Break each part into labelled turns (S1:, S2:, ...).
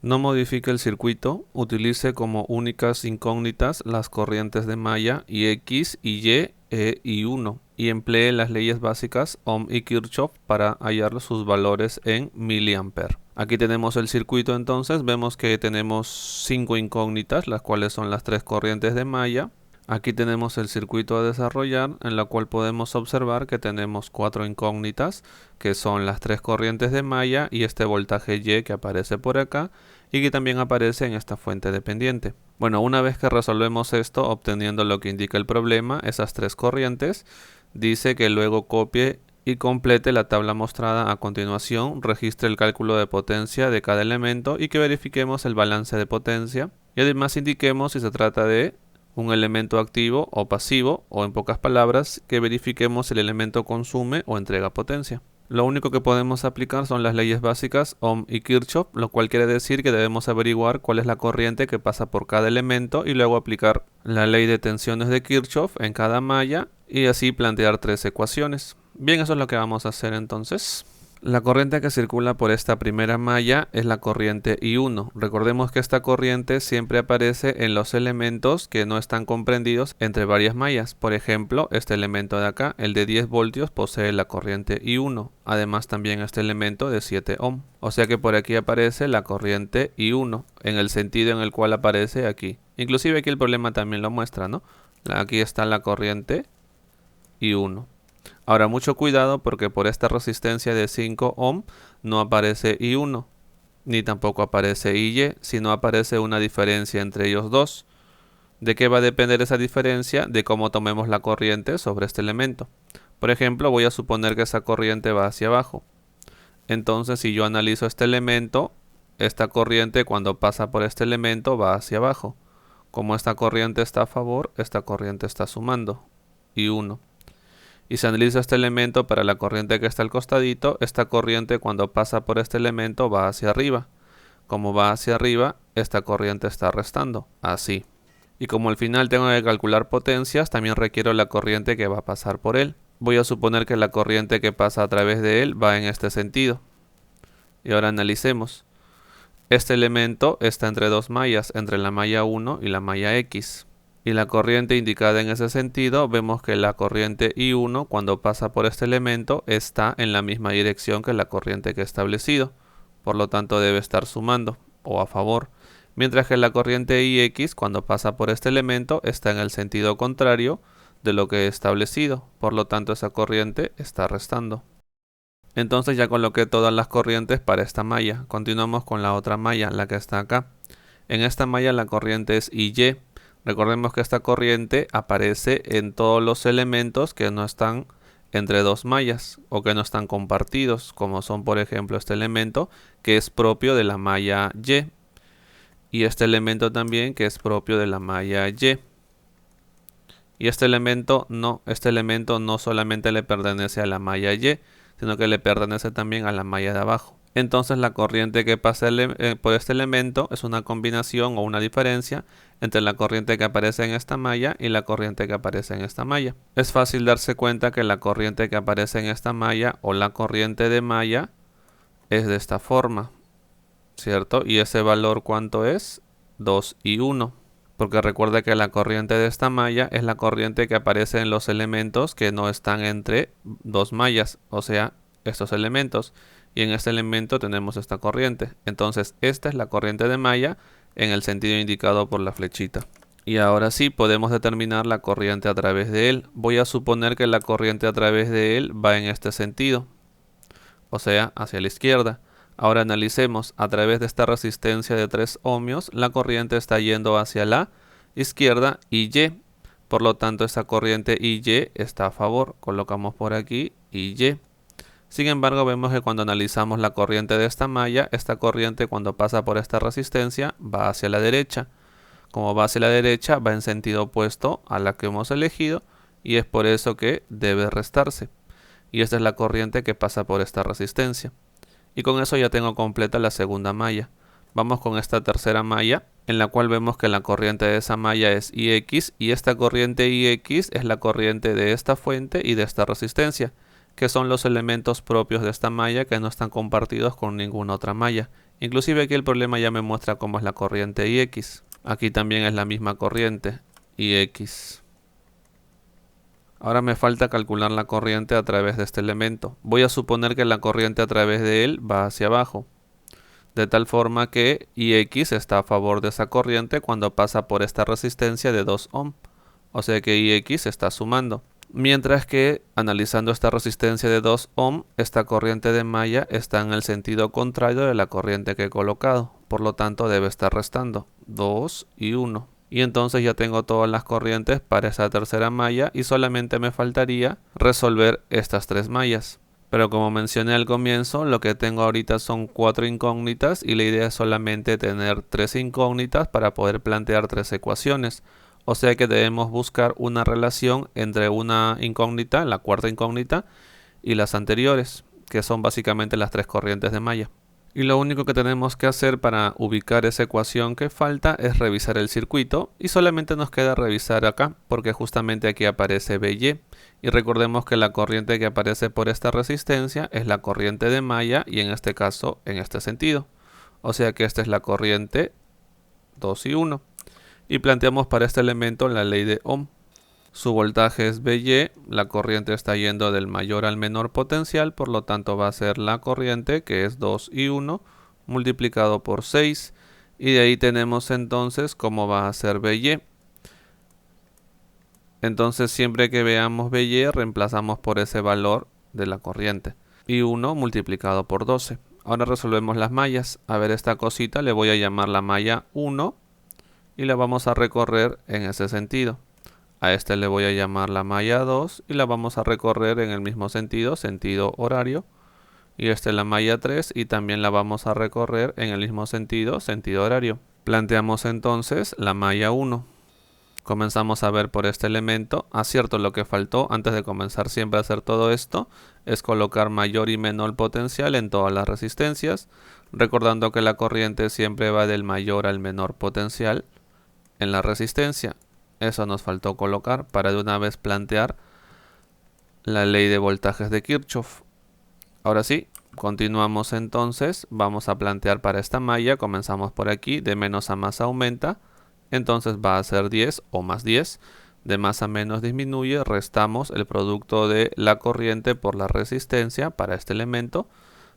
S1: No modifique el circuito, utilice como únicas incógnitas las corrientes de malla X, Y, E y 1 y emplee las leyes básicas Ohm y Kirchhoff para hallar sus valores en miliampere. Aquí tenemos el circuito, entonces vemos que tenemos 5 incógnitas, las cuales son las 3 corrientes de malla. Aquí tenemos el circuito a desarrollar, en la cual podemos observar que tenemos 4 incógnitas, que son las 3 corrientes de malla y este voltaje Y que aparece por acá y que también aparece en esta fuente dependiente. Bueno, una vez que resolvemos esto, obteniendo lo que indica el problema, esas 3 corrientes, dice que luego copie y complete la tabla mostrada a continuación, registre el cálculo de potencia de cada elemento y que verifiquemos el balance de potencia y además indiquemos si se trata de un elemento activo o pasivo, o en pocas palabras, que verifiquemos si el elemento consume o entrega potencia. Lo único que podemos aplicar son las leyes básicas Ohm y Kirchhoff, lo cual quiere decir que debemos averiguar cuál es la corriente que pasa por cada elemento y luego aplicar la ley de tensiones de Kirchhoff en cada malla y así plantear 3 ecuaciones. Bien, eso es lo que vamos a hacer entonces. La corriente que circula por esta primera malla es la corriente I1. Recordemos que esta corriente siempre aparece en los elementos que no están comprendidos entre varias mallas. Por ejemplo, este elemento de acá, el de 10 voltios, posee la corriente I1. Además también este elemento de 7 ohm. O sea que por aquí aparece la corriente I1 en el sentido en el cual aparece aquí. Inclusive aquí el problema también lo muestra, ¿no? Aquí está la corriente I1. Ahora mucho cuidado porque por esta resistencia de 5 ohm no aparece I1, ni tampoco aparece IY, sino aparece una diferencia entre ellos dos. ¿De qué va a depender esa diferencia? De cómo tomemos la corriente sobre este elemento. Por ejemplo, voy a suponer que esa corriente va hacia abajo. Entonces, si yo analizo este elemento, esta corriente cuando pasa por este elemento va hacia abajo. Como esta corriente está a favor, esta corriente está sumando, I1. Y se analiza este elemento para la corriente que está al costadito, esta corriente cuando pasa por este elemento va hacia arriba. Como va hacia arriba, esta corriente está restando, así. Y como al final tengo que calcular potencias, también requiero la corriente que va a pasar por él. Voy a suponer que la corriente que pasa a través de él va en este sentido. Y ahora analicemos. Este elemento está entre dos mallas, entre la malla 1 y la malla X. Y la corriente indicada en ese sentido, vemos que la corriente I1 cuando pasa por este elemento está en la misma dirección que la corriente que he establecido. Por lo tanto debe estar sumando o a favor. Mientras que la corriente IX cuando pasa por este elemento está en el sentido contrario de lo que he establecido. Por lo tanto esa corriente está restando. Entonces ya coloqué todas las corrientes para esta malla. Continuamos con la otra malla, la que está acá. En esta malla la corriente es IY. Recordemos que esta corriente aparece en todos los elementos que no están entre dos mallas o que no están compartidos, como son por ejemplo este elemento que es propio de la malla Y y este elemento también que es propio de la malla Y. Y este elemento no solamente le pertenece a la malla Y, sino que le pertenece también a la malla de abajo. Entonces la corriente que pasa por este elemento es una combinación o una diferencia entre la corriente que aparece en esta malla y la corriente que aparece en esta malla. Es fácil darse cuenta que la corriente que aparece en esta malla o la corriente de malla es de esta forma, ¿cierto? Y ese valor ¿cuánto es? 2 y 1. Porque recuerda que la corriente de esta malla es la corriente que aparece en los elementos que no están entre dos mallas, o sea, estos elementos. Y en este elemento tenemos esta corriente. Entonces esta es la corriente de malla en el sentido indicado por la flechita. Y ahora sí podemos determinar la corriente a través de él. Voy a suponer que la corriente a través de él va en este sentido, o sea, hacia la izquierda. Ahora analicemos, a través de esta resistencia de 3 ohmios, la corriente está yendo hacia la izquierda Y. Por lo tanto, esa corriente Y está a favor. Colocamos por aquí Y. Sin embargo, vemos que cuando analizamos la corriente de esta malla, esta corriente cuando pasa por esta resistencia va hacia la derecha. Como va hacia la derecha, va en sentido opuesto a la que hemos elegido y es por eso que debe restarse. Y esta es la corriente que pasa por esta resistencia. Y con eso ya tengo completa la segunda malla. Vamos con esta tercera malla, en la cual vemos que la corriente de esa malla es IX y esta corriente IX es la corriente de esta fuente y de esta resistencia. que son los elementos propios de esta malla que no están compartidos con ninguna otra malla. Inclusive aquí el problema ya me muestra cómo es la corriente IX. Aquí también es la misma corriente IX. Ahora me falta calcular la corriente a través de este elemento. Voy a suponer que la corriente a través de él va hacia abajo, de tal forma que IX está a favor de esa corriente cuando pasa por esta resistencia de 2 ohm. O sea que IX está sumando. Mientras que, analizando esta resistencia de 2 ohm, esta corriente de malla está en el sentido contrario de la corriente que he colocado. Por lo tanto, debe estar restando 2 y 1. Y entonces ya tengo todas las corrientes para esa tercera malla y solamente me faltaría resolver estas 3 mallas. Pero como mencioné al comienzo, lo que tengo ahorita son 4 incógnitas y la idea es solamente tener 3 incógnitas para poder plantear 3 ecuaciones. O sea que debemos buscar una relación entre una incógnita, la cuarta incógnita, y las anteriores, que son básicamente las 3 corrientes de malla. Y lo único que tenemos que hacer para ubicar esa ecuación que falta es revisar el circuito y solamente nos queda revisar acá porque justamente aquí aparece BY y recordemos que la corriente que aparece por esta resistencia es la corriente de malla y en este caso en este sentido. O sea que esta es la corriente 2 y 1 y planteamos para este elemento la ley de Ohm. Su voltaje es BY, la corriente está yendo del mayor al menor potencial, por lo tanto va a ser la corriente que es 2 y 1 multiplicado por 6 y de ahí tenemos entonces cómo va a ser BY. Entonces siempre que veamos BY reemplazamos por ese valor de la corriente y 1 multiplicado por 12. Ahora resolvemos las mallas. A ver, esta cosita le voy a llamar la malla 1 y la vamos a recorrer en ese sentido. A este le voy a llamar la malla 2 y la vamos a recorrer en el mismo sentido, sentido horario. Y esta es la malla 3 y también la vamos a recorrer en el mismo sentido, sentido horario. Planteamos entonces la malla 1. Comenzamos a ver por este elemento. Cierto, lo que faltó antes de comenzar siempre a hacer todo esto es colocar mayor y menor potencial en todas las resistencias, recordando que la corriente siempre va del mayor al menor potencial en la resistencia. Eso nos faltó colocar para de una vez plantear la ley de voltajes de Kirchhoff. Ahora sí, continuamos entonces. Vamos a plantear para esta malla. Comenzamos por aquí. De menos a más aumenta. Entonces va a ser 10 o más 10. De más a menos disminuye. Restamos el producto de la corriente por la resistencia para este elemento.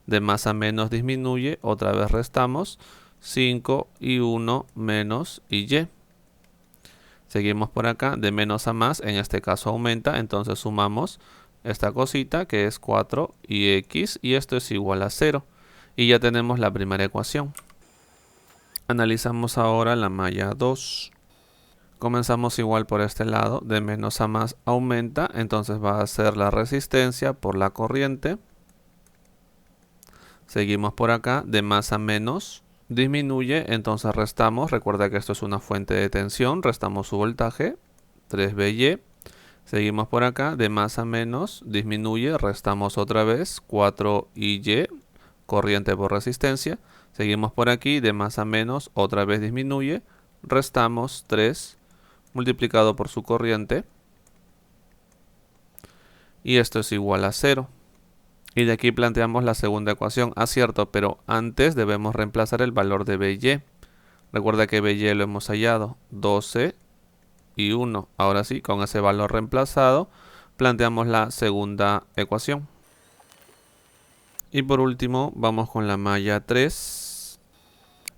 S1: De más a menos disminuye. Otra vez restamos. 5 y 1 menos y. Seguimos por acá, de menos a más, en este caso aumenta, entonces sumamos esta cosita que es 4x y esto es igual a 0. Y ya tenemos la primera ecuación. Analizamos ahora la malla 2. Comenzamos igual por este lado, de menos a más aumenta, entonces va a ser la resistencia por la corriente. Seguimos por acá, de más a menos disminuye, entonces restamos, recuerda que esto es una fuente de tensión, restamos su voltaje, 3BY, seguimos por acá, de más a menos, disminuye, restamos otra vez, 4Y, corriente por resistencia, seguimos por aquí, de más a menos, otra vez disminuye, restamos 3, multiplicado por su corriente, y esto es igual a 0. Y de aquí planteamos la segunda ecuación. Cierto, pero antes debemos reemplazar el valor de BY. Recuerda que BY lo hemos hallado, 12 y 1. Ahora sí, con ese valor reemplazado, planteamos la segunda ecuación. Y por último, vamos con la malla 3.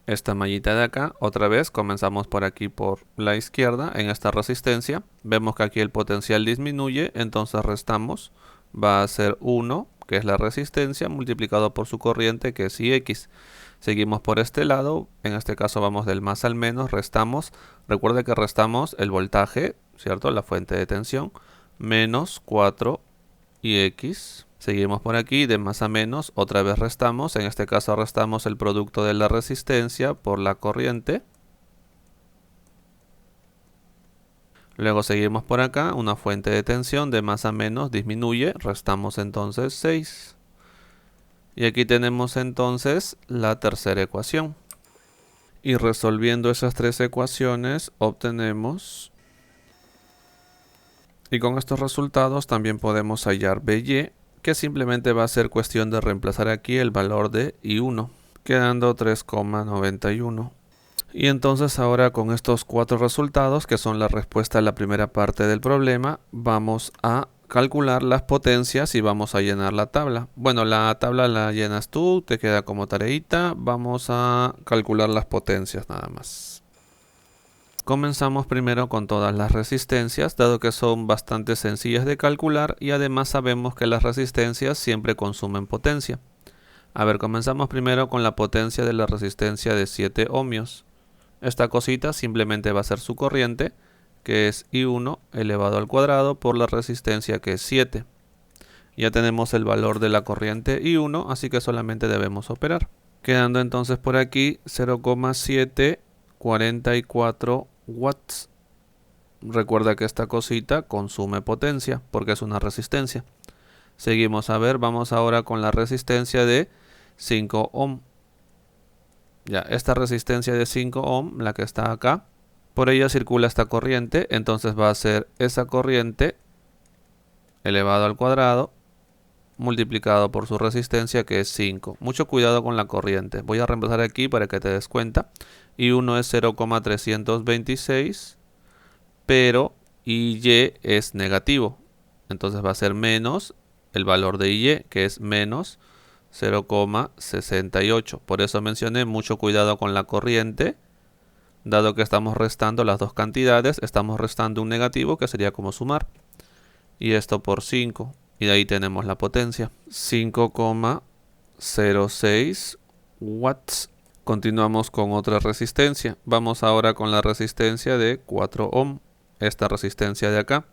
S1: Esta mallita de acá, otra vez, comenzamos por aquí por la izquierda, en esta resistencia. Vemos que aquí el potencial disminuye, entonces restamos. Va a ser 1. Que es la resistencia, multiplicado por su corriente, que es IX. Seguimos por este lado, en este caso vamos del más al menos, restamos, recuerde que restamos el voltaje, ¿cierto? La fuente de tensión, menos 4IX. Seguimos por aquí, de más a menos, otra vez restamos, en este caso restamos el producto de la resistencia por la corriente. Luego seguimos por acá, una fuente de tensión de más a menos disminuye, restamos entonces 6. Y aquí tenemos entonces la tercera ecuación. Y resolviendo esas 3 ecuaciones obtenemos... Y con estos resultados también podemos hallar BY, que simplemente va a ser cuestión de reemplazar aquí el valor de I1, quedando 3,91. Y entonces ahora con estos 4 resultados, que son la respuesta a la primera parte del problema, vamos a calcular las potencias y vamos a llenar la tabla. Bueno, la tabla la llenas tú, te queda como tareita. Vamos a calcular las potencias nada más. Comenzamos primero con todas las resistencias, dado que son bastante sencillas de calcular y además sabemos que las resistencias siempre consumen potencia. A ver, comenzamos primero con la potencia de la resistencia de 7 ohmios. Esta cosita simplemente va a ser su corriente, que es I1 elevado al cuadrado por la resistencia, que es 7. Ya tenemos el valor de la corriente I1, así que solamente debemos operar. Quedando entonces por aquí 0,744 watts. Recuerda que esta cosita consume potencia porque es una resistencia. Seguimos a ver, vamos ahora con la resistencia de 5 ohm. Ya, esta resistencia de 5 ohm, la que está acá, por ella circula esta corriente, entonces va a ser esa corriente elevado al cuadrado multiplicado por su resistencia, que es 5. Mucho cuidado con la corriente. Voy a reemplazar aquí para que te des cuenta. I1 es 0,326, pero IY es negativo. Entonces va a ser menos el valor de IY, que es menos 0,68. Por eso mencioné mucho cuidado con la corriente, dado que estamos restando las dos cantidades, estamos restando un negativo que sería como sumar. Y esto por 5. Y de ahí tenemos la potencia. 5,06 watts. Continuamos con otra resistencia. Vamos ahora con la resistencia de 4 ohm. Esta resistencia de acá.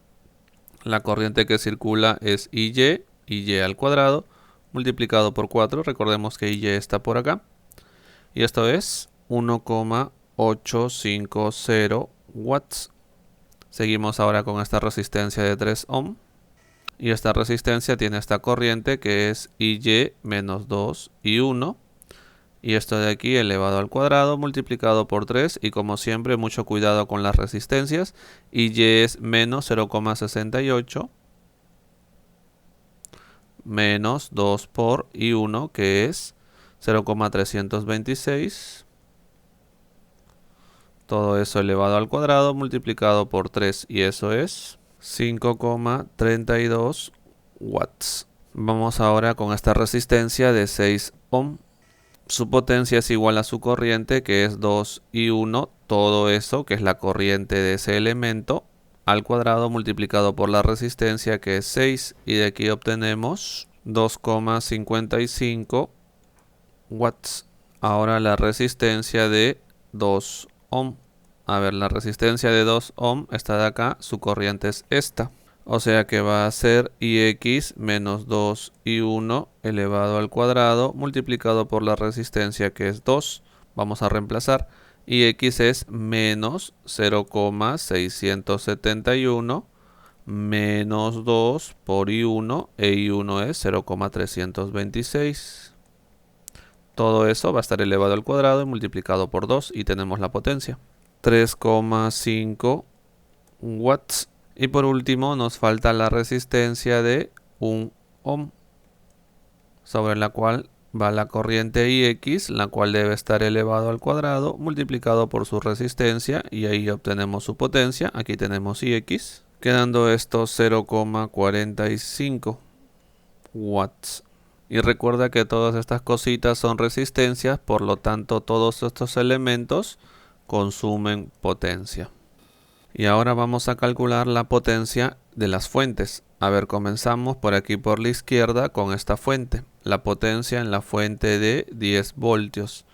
S1: La corriente que circula es IY, IY al cuadrado, multiplicado por 4. Recordemos que IY está por acá. Y esto es 1,850 watts. Seguimos ahora con esta resistencia de 3 ohm. Y esta resistencia tiene esta corriente que es IY menos 2 y 1. Y esto de aquí elevado al cuadrado multiplicado por 3. Y como siempre, mucho cuidado con las resistencias. IY es menos 0,68. Menos 2 por I1, que es 0,326. Todo eso elevado al cuadrado multiplicado por 3. Y eso es 5,32 watts. Vamos ahora con esta resistencia de 6 ohm. Su potencia es igual a su corriente, que es 2 y 1. Todo eso, que es la corriente de ese elemento, al cuadrado multiplicado por la resistencia, que es 6. Y de aquí obtenemos 2,55 watts. Ahora la resistencia de 2 ohm. A ver, la resistencia de 2 ohm está de acá, su corriente es esta. O sea que va a ser IX menos 2 y 1 elevado al cuadrado multiplicado por la resistencia, que es 2. Vamos a reemplazar. IX es menos 0,671 menos 2 por I1 e I1 es 0,326. Todo eso va a estar elevado al cuadrado y multiplicado por 2 y tenemos la potencia. 3,5 watts. Y por último nos falta la resistencia de 1 ohm, sobre la cual va la corriente IX, la cual debe estar elevado al cuadrado multiplicado por su resistencia, y ahí obtenemos su potencia. Aquí tenemos IX, quedando esto 0,45 watts. Y recuerda que todas estas cositas son resistencias, por lo tanto todos estos elementos consumen potencia. Y ahora vamos a calcular la potencia de las fuentes. A ver, comenzamos por aquí por la izquierda con esta fuente. La potencia en la fuente de 10 voltios.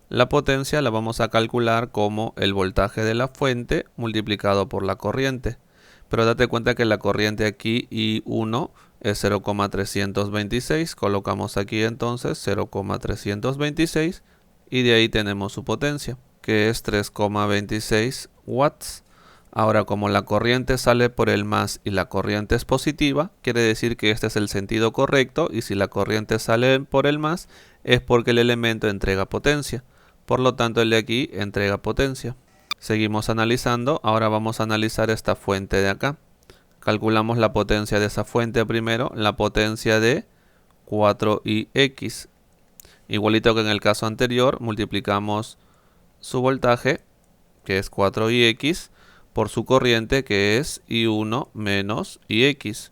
S1: La potencia la vamos a calcular como el voltaje de la fuente multiplicado por la corriente. Pero date cuenta que la corriente aquí I1 es 0,326. Colocamos aquí entonces 0,326 y de ahí tenemos su potencia, que es 3,26 watts. Ahora, como la corriente sale por el más y la corriente es positiva, quiere decir que este es el sentido correcto, y si la corriente sale por el más es porque el elemento entrega potencia. Por lo tanto, el de aquí entrega potencia. Seguimos analizando. Ahora vamos a analizar esta fuente de acá. Calculamos la potencia de esa fuente primero. La potencia de 4IX. Igualito que en el caso anterior, multiplicamos su voltaje, que es 4IX, por su corriente, que es I1 menos IX.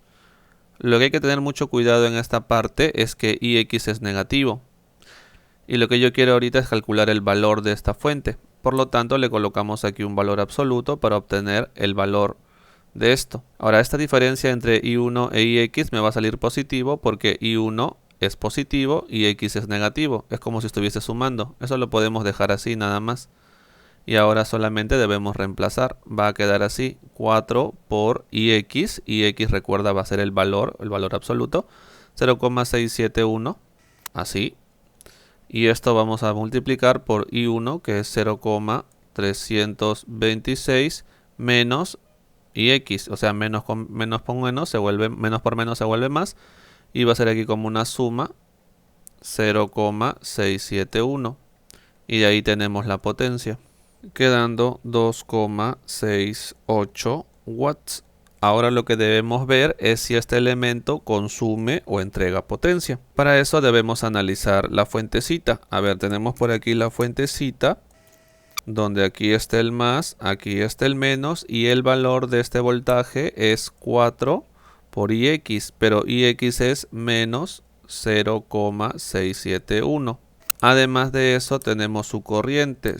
S1: Lo que hay que tener mucho cuidado en esta parte es que IX es negativo. Y lo que yo quiero ahorita es calcular el valor de esta fuente. Por lo tanto, le colocamos aquí un valor absoluto para obtener el valor de esto. Ahora, esta diferencia entre I1 e IX me va a salir positivo porque I1 es positivo y X es negativo. Es como si estuviese sumando. Eso lo podemos dejar así nada más. Y ahora solamente debemos reemplazar. Va a quedar así, 4 por IX. IX, recuerda, va a ser el valor absoluto. 0,671. Así. Y esto vamos a multiplicar por I1, que es 0,326 menos IX. O sea, menos por menos se vuelve más. Y va a ser aquí como una suma 0,671. Y de ahí tenemos la potencia, quedando 2,68 watts. Ahora lo que debemos ver es si este elemento consume o entrega potencia. Para eso debemos analizar la fuentecita. A ver, tenemos por aquí la fuentecita, donde aquí está el más, aquí está el menos, y el valor de este voltaje es 4 por IX, pero IX es menos 0,671. Además de eso tenemos su corriente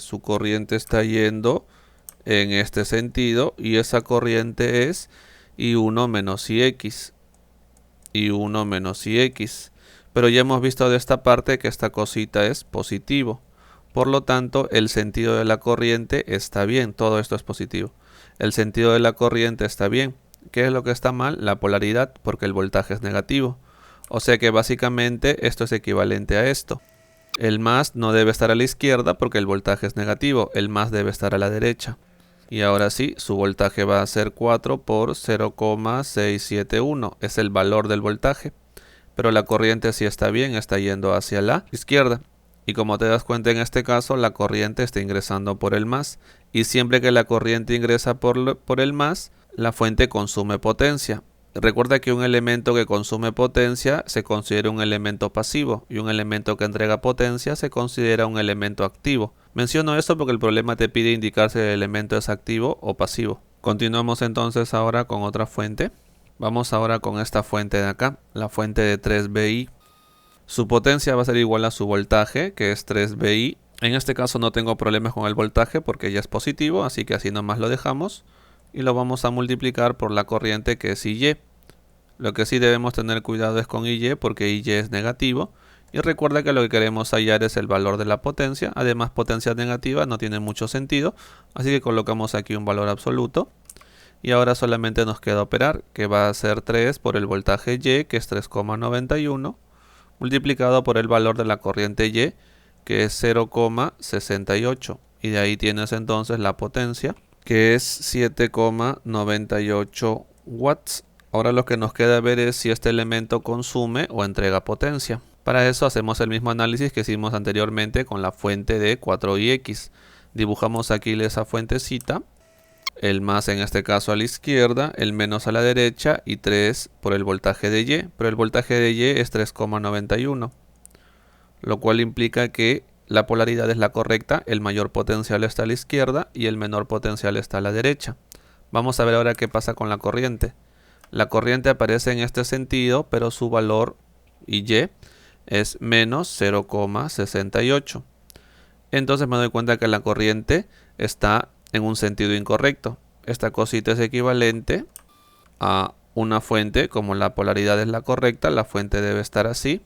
S1: está yendo en este sentido y esa corriente es I1 menos IX, I1 menos IX, pero ya hemos visto de esta parte que esta cosita es positivo, por lo tanto el sentido de la corriente está bien, todo esto es positivo, el sentido de la corriente está bien. ¿Qué es lo que está mal? La polaridad, porque el voltaje es negativo, o sea que básicamente esto es equivalente a esto. El más no debe estar a la izquierda porque el voltaje es negativo, el más debe estar a la derecha. Y ahora sí, su voltaje va a ser 4 por 0,671, es el valor del voltaje. Pero la corriente sí está bien, está yendo hacia la izquierda. Y como te das cuenta en este caso, la corriente está ingresando por el más. Y siempre que la corriente ingresa por el más, la fuente consume potencia. Recuerda que un elemento que consume potencia se considera un elemento pasivo y un elemento que entrega potencia se considera un elemento activo. Menciono esto porque el problema te pide indicar si el elemento es activo o pasivo. Continuamos entonces ahora con otra fuente. Vamos ahora con esta fuente de acá, la fuente de 3VI. Su potencia va a ser igual a su voltaje, que es 3VI. En este caso no tengo problemas con el voltaje porque ya es positivo, así que así nomás lo dejamos. Y lo vamos a multiplicar por la corriente, que es IY. Lo que sí debemos tener cuidado es con IY porque IY es negativo. Y recuerda que lo que queremos hallar es el valor de la potencia. Además, potencia negativa no tiene mucho sentido. Así que colocamos aquí un valor absoluto. Y ahora solamente nos queda operar, que va a ser 3 por el voltaje Y, que es 3,91, multiplicado por el valor de la corriente Y, que es 0,68. Y de ahí tienes entonces la potencia, que es 7,98 watts. Ahora lo que nos queda ver es si este elemento consume o entrega potencia. Para eso hacemos el mismo análisis que hicimos anteriormente con la fuente de 4IX. Dibujamos aquí esa fuentecita, el más en este caso a la izquierda, el menos a la derecha y 3 por el voltaje de Y. Pero el voltaje de Y es 3,91, lo cual implica que la polaridad es la correcta, el mayor potencial está a la izquierda y el menor potencial está a la derecha. Vamos a ver ahora qué pasa con la corriente. La corriente aparece en este sentido, pero su valor IY es menos 0,68. Entonces me doy cuenta que la corriente está en un sentido incorrecto. Esta cosita es equivalente a una fuente. Como la polaridad es la correcta, la fuente debe estar así.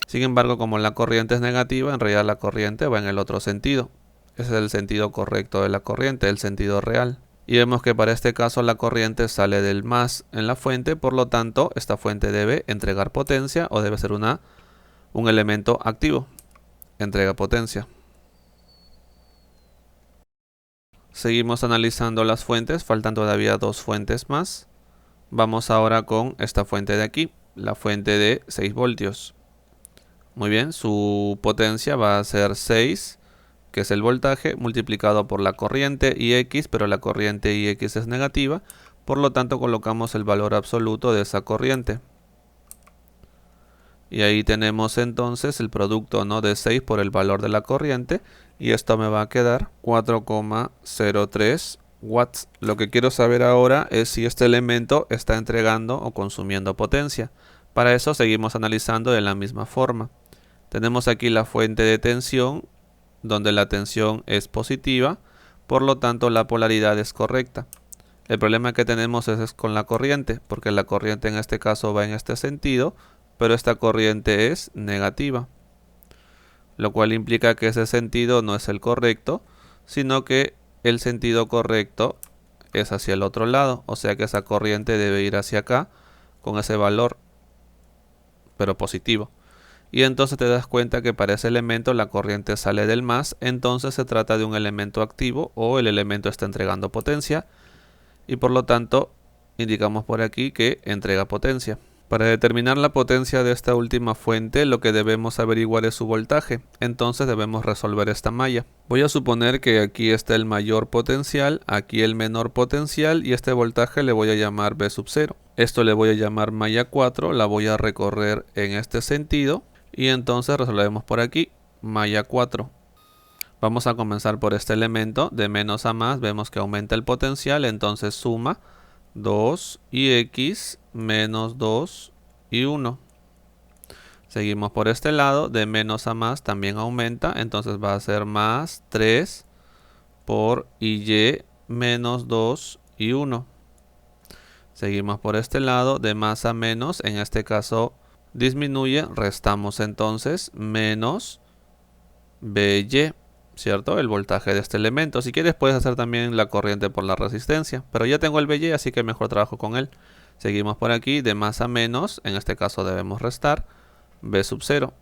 S1: Sin embargo, como la corriente es negativa, en realidad la corriente va en el otro sentido. Ese es el sentido correcto de la corriente, el sentido real. Y vemos que para este caso la corriente sale del más en la fuente, por lo tanto esta fuente debe entregar potencia o debe ser un elemento activo. Entrega potencia. Seguimos analizando las fuentes, faltan todavía dos fuentes más. Vamos ahora con esta fuente de aquí, la fuente de 6 voltios. Muy bien, su potencia va a ser 6, que es el voltaje, multiplicado por la corriente IX, pero la corriente IX es negativa, por lo tanto colocamos el valor absoluto de esa corriente. Y ahí tenemos entonces el producto, ¿no?, de 6 por el valor de la corriente. Y esto me va a quedar 4,03 watts. Lo que quiero saber ahora es si este elemento está entregando o consumiendo potencia. Para eso seguimos analizando de la misma forma. Tenemos aquí la fuente de tensión, donde la tensión es positiva, por lo tanto la polaridad es correcta. El problema que tenemos es con la corriente, porque la corriente en este caso va en este sentido, pero esta corriente es negativa, lo cual implica que ese sentido no es el correcto, sino que el sentido correcto es hacia el otro lado, o sea que esa corriente debe ir hacia acá con ese valor, pero positivo. Y entonces te das cuenta que para ese elemento la corriente sale del más, entonces se trata de un elemento activo o el elemento está entregando potencia y por lo tanto indicamos por aquí que entrega potencia. Para determinar la potencia de esta última fuente, lo que debemos averiguar es su voltaje. Entonces debemos resolver esta malla. Voy a suponer que aquí está el mayor potencial, aquí el menor potencial y este voltaje le voy a llamar V sub 0. Esto le voy a llamar malla 4, la voy a recorrer en este sentido y entonces resolvemos por aquí, malla 4. Vamos a comenzar por este elemento, de menos a más, vemos que aumenta el potencial, entonces suma 2 y x menos 2 y 1. Seguimos por este lado, de menos a más también aumenta, entonces va a ser más 3 por y menos 2 y 1. Seguimos por este lado, de más a menos, en este caso disminuye, restamos entonces menos by, ¿cierto? El voltaje de este elemento. Si quieres puedes hacer también la corriente por la resistencia, pero ya tengo el by, así que mejor trabajo con él. Seguimos por aquí, de más a menos, en este caso debemos restar, V sub 0,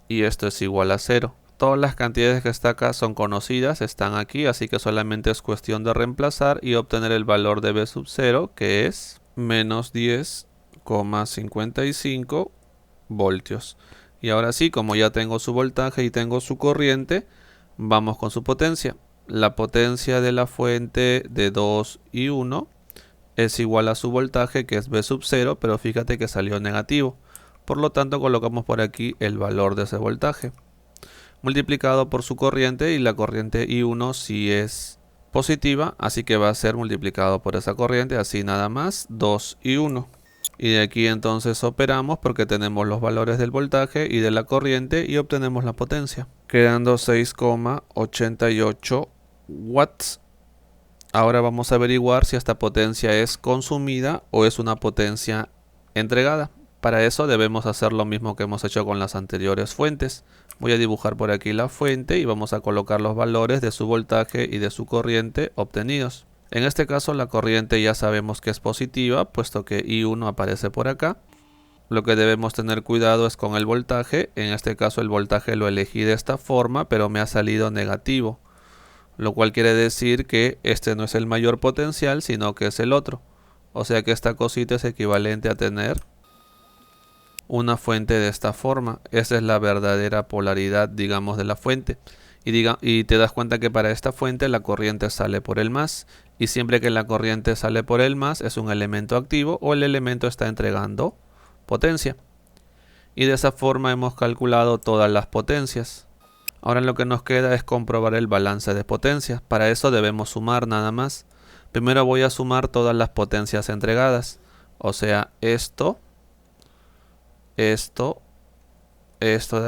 S1: y esto es igual a 0. Todas las cantidades que están acá son conocidas, están aquí, así que solamente es cuestión de reemplazar y obtener el valor de V sub 0, que es menos 10,55 voltios. Y ahora sí, como ya tengo su voltaje y tengo su corriente, vamos con su potencia. La potencia de la fuente de 2 y 1 es igual a su voltaje, que es V sub 0, pero fíjate que salió negativo. Por lo tanto, colocamos por aquí el valor de ese voltaje, multiplicado por su corriente, y la corriente I1 sí es positiva, así que va a ser multiplicado por esa corriente, así nada más, 2 y 1. Y de aquí entonces operamos porque tenemos los valores del voltaje y de la corriente y obtenemos la potencia, quedando 6,88 watts. Ahora vamos a averiguar si esta potencia es consumida o es una potencia entregada. Para eso debemos hacer lo mismo que hemos hecho con las anteriores fuentes. Voy a dibujar por aquí la fuente y vamos a colocar los valores de su voltaje y de su corriente obtenidos. En este caso la corriente ya sabemos que es positiva, puesto que I1 aparece por acá. Lo que debemos tener cuidado es con el voltaje. En este caso el voltaje lo elegí de esta forma, pero me ha salido negativo, lo cual quiere decir que este no es el mayor potencial, sino que es el otro. O sea que esta cosita es equivalente a tener una fuente de esta forma. Esa es la verdadera polaridad, digamos, de la fuente. Y te das cuenta que para esta fuente la corriente sale por el más. Y siempre que la corriente sale por el más es un elemento activo o el elemento está entregando potencia. Y de esa forma hemos calculado todas las potencias. Ahora lo que nos queda es comprobar el balance de potencias. Para eso debemos sumar nada más. Primero voy a sumar todas las potencias entregadas. O sea, esto de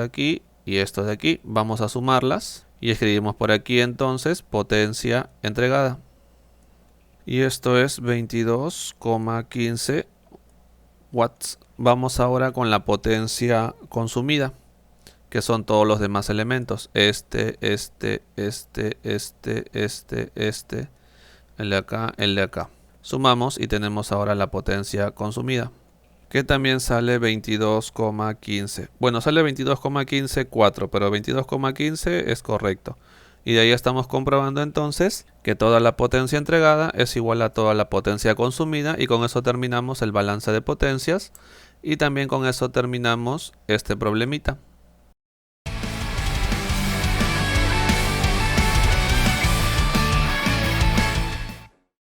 S1: aquí y esto de aquí. Vamos a sumarlas y escribimos por aquí entonces potencia entregada. Y esto es 22,15 watts. Vamos ahora con la potencia consumida, que son todos los demás elementos. El de acá, el de acá. Sumamos y tenemos ahora la potencia consumida, que también sale 22,15. Bueno, sale 22,154, pero 22,15 es correcto. Y de ahí estamos comprobando entonces que toda la potencia entregada es igual a toda la potencia consumida, y con eso terminamos el balance de potencias y también con eso terminamos este problemita.